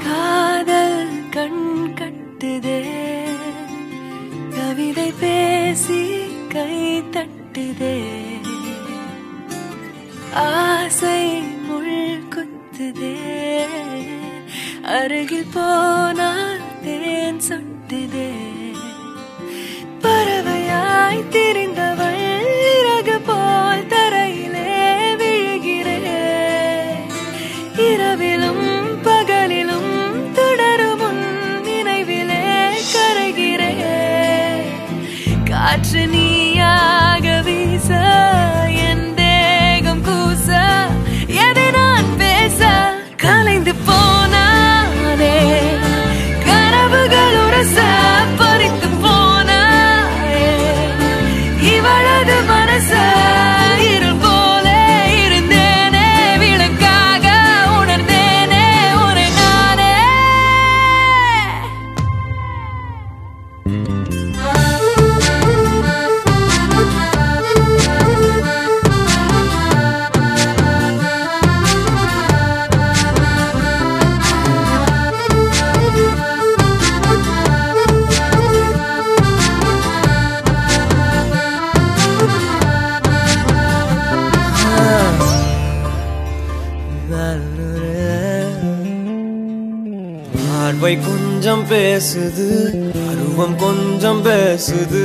காதல் கண் கட்டுதே கவிதை பேசி கை தட்டுதே ஆசை முள் குத்துதே அருகில் போனால் தேன் சொட்டுதே பறவையாய் திரிந்தவள் இறகு போல் தரையிலே விழுகிறேன் இரவிலும் பகலிலும் தொடரும் உன் நினைவிலே கரைகிறேன் காற்று நீயாக வீச என் தேகம் கூச எதை நான் பேச கலைந்து போனானே கனவுகள் உரச பறித்து போனானே இவளது மனச இருள் போல இருந்தேனே விளக்காக உணர்ந்தேனே உன்னை நானே பார்வை கொஞ்சம் பேசுது அருவம் கொஞ்சம் பேசுது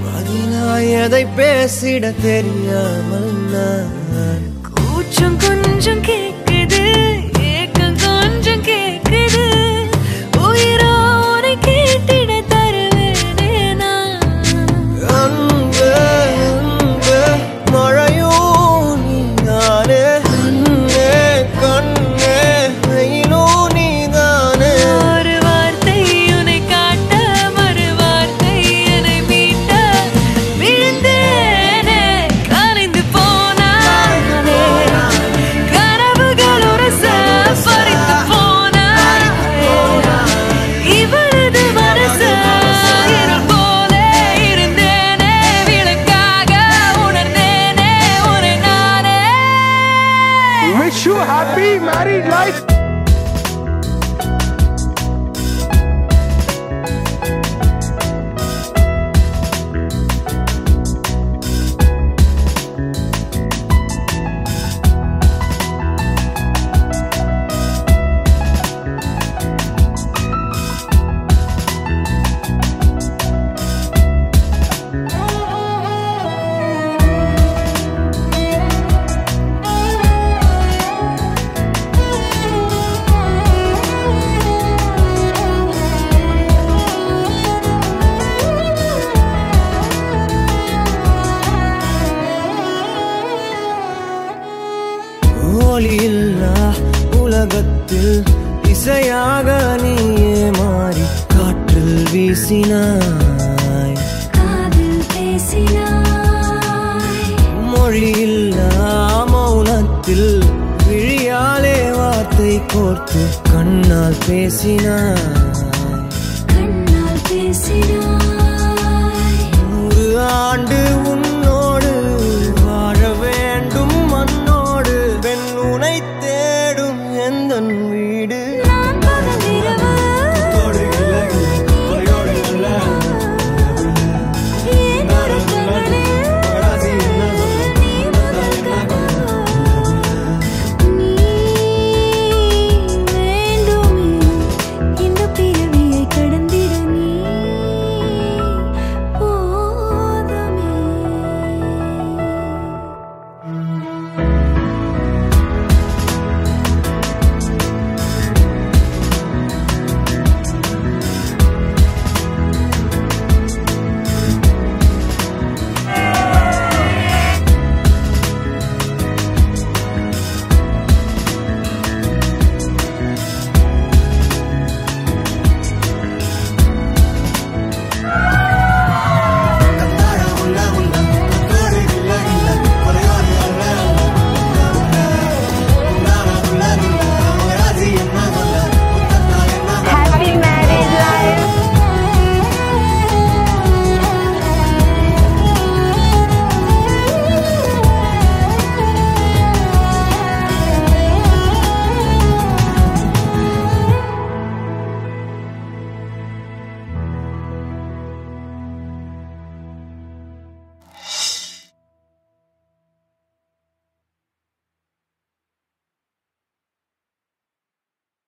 பதினாய் எதை பேசிட தெரியாமல் நான் கூச்சம் கொஞ்சம் கேக்குது ஏக்கம் கொஞ்சம் கேக்குது உயிரோரை கேட்டிட தருவேனே நான் அன்பே அன்பே மழையோ நீதானே கண்ணே கண்ணே வெயிலோ நீதானே ஒரு வார்த்தை உன்னை காட்ட மறு வார்த்தை என்னை மீட்ட விழுந்தேனே கலைந்து போனானே கனவுகள் உரச பறித்து போனானே இவளது மனச இருள் போல இருந்தேனே விளக்காக உணர்ந்தேனே உன்னை நானே Wish you happy married life. ஒளியில்லா உலகத்தில் இசையாக நீயே மாறி காற்றில் வீசினாய் காதில் பேசினாய் மொழியில்லா மௌனத்தில் விழியாலே வார்த்தை கோர்த்து கண்ணால் பேசினாய் கண்ணால் பேசினாய்